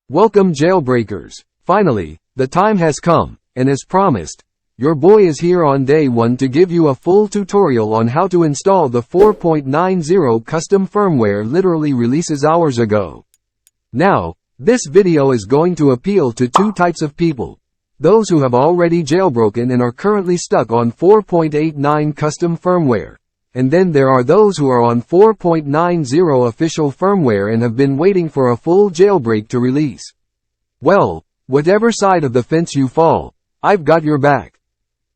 Welcome jailbreakers. Finally, the time has come, and as promised, your boy is here on day 1 to give you a full tutorial on how to install the 4.90 custom firmware literally releases hours ago. Now, this video is going to appeal to two types of people. Those who have already jailbroken and are currently stuck on 4.89 custom firmware. And then there are those who are on 4.90 official firmware and have been waiting for a full jailbreak to release. Well, whatever side of the fence you fall, I've got your back.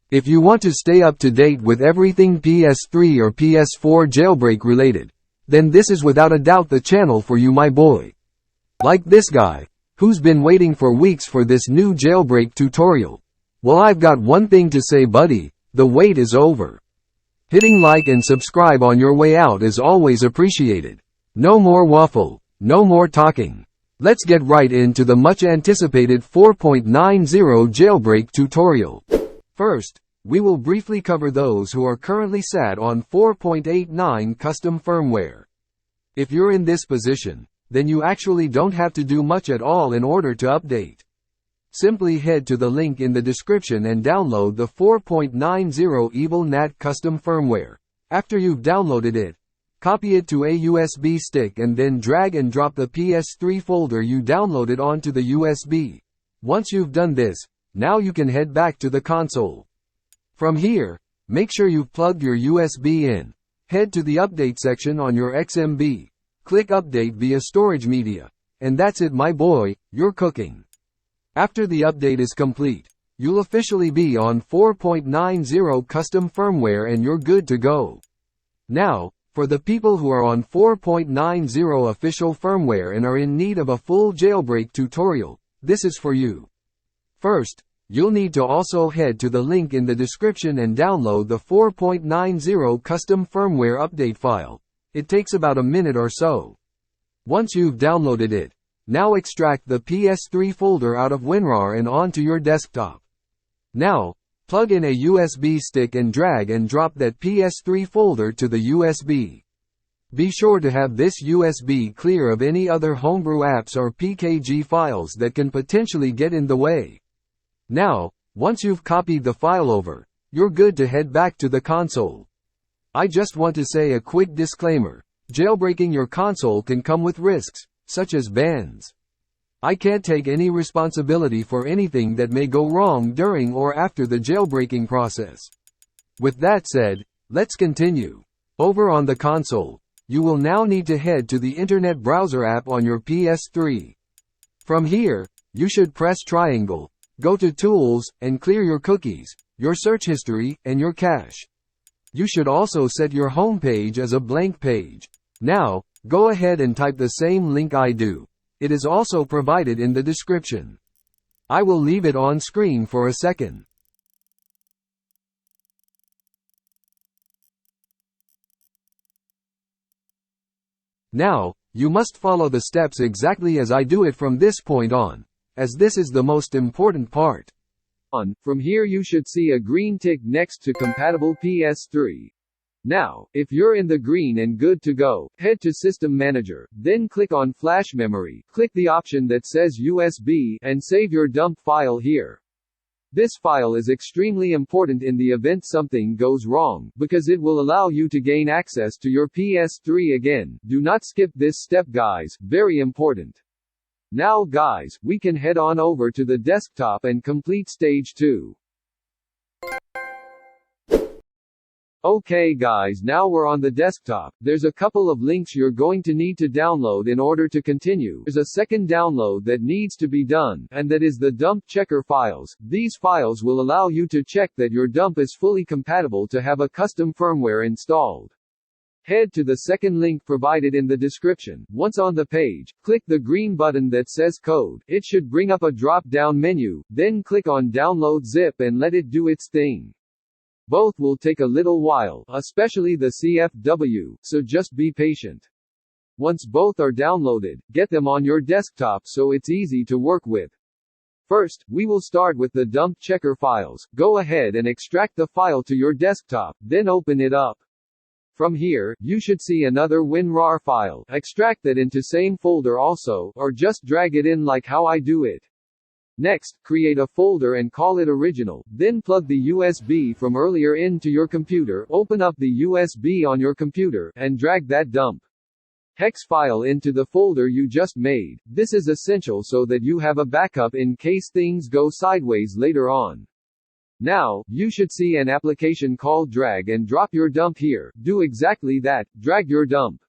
If you want to stay up to date with everything PS3 or PS4 jailbreak related, then this is without a doubt the channel for you, my boy. Like this guy, who's been waiting for weeks for this new jailbreak tutorial. Well, I've got one thing to say, buddy, the wait is over. Hitting like and subscribe on your way out is always appreciated. No more waffle, no more talking. Let's get right into the much anticipated 4.90 jailbreak tutorial. First, we will briefly cover those who are currently sat on 4.89 custom firmware. If you're in this position, then you actually don't have to do much at all in order to update. Simply head to the link in the description and download the 4.90 evilnat custom firmware. After you've downloaded it, copy it to a USB stick and then drag and drop the PS3 folder you downloaded onto the USB. Once you've done this, now you can head back to the console. From here, make sure you've plugged your USB in. Head to the update section on your XMB. Click update via storage media. And that's it, my boy, you're cooking. After the update is complete, you'll officially be on 4.90 custom firmware and you're good to go. Now, for the people who are on 4.90 official firmware and are in need of a full jailbreak tutorial, this is for you. First, you'll need to also head to the link in the description and download the 4.90 custom firmware update file. It takes about a minute or so. Once you've downloaded it, now extract the PS3 folder out of WinRAR and onto your desktop. Now, plug in a USB stick and drag and drop that PS3 folder to the USB. Be sure to have this USB clear of any other homebrew apps or PKG files that can potentially get in the way. Now, once you've copied the file over, you're good to head back to the console. I just want to say a quick disclaimer. Jailbreaking your console can come with risks, such as bans. I can't take any responsibility for anything that may go wrong during or after the jailbreaking process. With that said, let's continue. Over on the console, you will now need to head to the internet browser app on your PS3. From here, you should press triangle, go to Tools, and clear your cookies, your search history, and your cache. You should also set your home page as a blank page. Now, go ahead and type the same link I do. It is also provided in the description. I will leave it on screen for a second. Now, you must follow the steps exactly as I do it from this point on, as this is the most important part. From here you should see a green tick next to compatible PS3. Now, if you're in the green and good to go, head to System Manager, then click on Flash Memory, click the option that says USB, and save your dump file here. This file is extremely important in the event something goes wrong, because it will allow you to gain access to your PS3 again. Do not skip this step, guys, very important. Now guys, we can head on over to the desktop and complete stage 2. Okay guys, now we're on the desktop. There's a couple of links you're going to need to download in order to continue. There's a second download that needs to be done, and that is the dump checker files. These files will allow you to check that your dump is fully compatible to have a custom firmware installed. Head to the second link provided in the description. Once on the page, click the green button that says code. It should bring up a drop-down menu, then click on download zip and let it do its thing. Both will take a little while, especially the CFW, so just be patient. Once both are downloaded, get them on your desktop so it's easy to work with. First, we will start with the dump checker files. Go ahead and extract the file to your desktop, then open it up. From here, you should see another WinRAR file. Extract that into same folder also, or just drag it in like how I do it. Next, create a folder and call it original, then plug the USB from earlier into your computer, open up the USB on your computer, and drag that dump hex file into the folder you just made. This is essential so that you have a backup in case things go sideways later on. Now, you should see an application called drag and drop your dump here. Do exactly that, drag your dump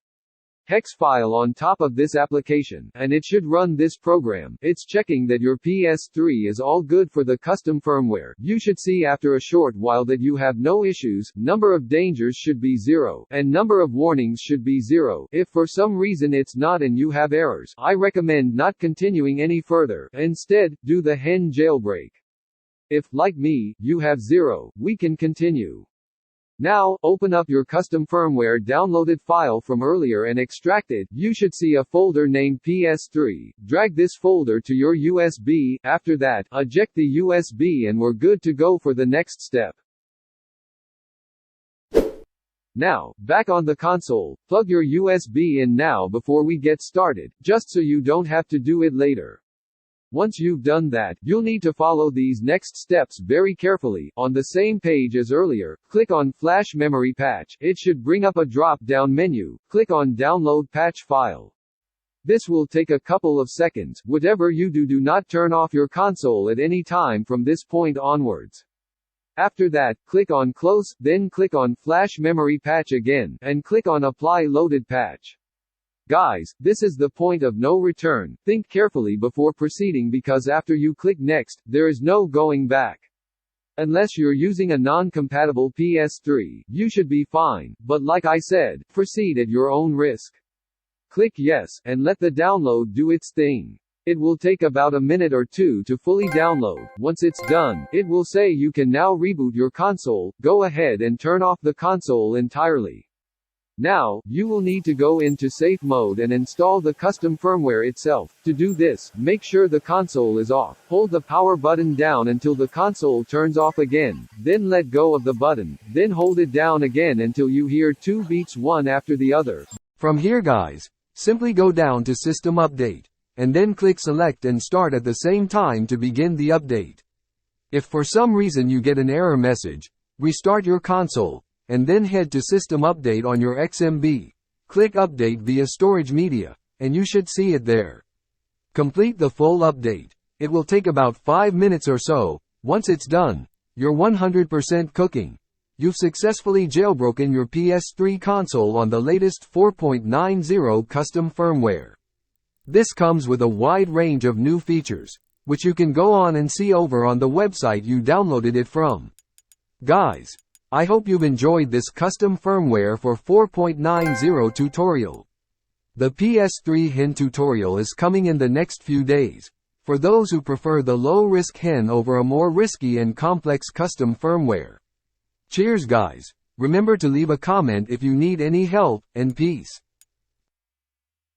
hex file on top of this application, and it should run this program. It's checking that your PS3 is all good for the custom firmware. You should see after a short while that you have no issues, number of dangers should be 0, and number of warnings should be 0. If for some reason it's not and you have errors, I recommend not continuing any further. Instead, do the hen jailbreak. If, like me, you have 0, we can continue. Now, open up your custom firmware downloaded file from earlier and extract it. You should see a folder named PS3. Drag this folder to your USB. After that, eject the USB and we're good to go for the next step. Now, back on the console, plug your USB in now before we get started, just so you don't have to do it later. Once you've done that, you'll need to follow these next steps very carefully. On the same page as earlier, click on Flash Memory Patch. It should bring up a drop-down menu. Click on Download Patch File. This will take a couple of seconds. Whatever you do, do not turn off your console at any time from this point onwards. After that, click on Close, then click on Flash Memory Patch again, and click on Apply Loaded Patch. Guys, this is the point of no return. Think carefully before proceeding because after you click Next, there is no going back. Unless you're using a non-compatible PS3, you should be fine, but like I said, proceed at your own risk. Click Yes, and let the download do its thing. It will take about a minute or two to fully download. Once it's done, it will say you can now reboot your console. Go ahead and turn off the console entirely. Now, you will need to go into safe mode and install the custom firmware itself. To do this, make sure the console is off. Hold the power button down until the console turns off again, then let go of the button, then hold it down again until you hear 2 beeps one after the other. From here guys, simply go down to System Update, and then click Select and Start at the same time to begin the update. If for some reason you get an error message, restart your console, and then head to System Update on your XMB. Click Update via Storage Media, and you should see it there. Complete the full update. It will take about 5 minutes or so. Once it's done, you're 100% cooking. You've successfully jailbroken your PS3 console on the latest 4.90 custom firmware. This comes with a wide range of new features, which you can go on and see over on the website you downloaded it from. Guys, I hope you've enjoyed this custom firmware for 4.90 tutorial. The PS3 hen tutorial is coming in the next few days, for those who prefer the low-risk hen over a more risky and complex custom firmware. Cheers guys, remember to leave a comment if you need any help, and peace.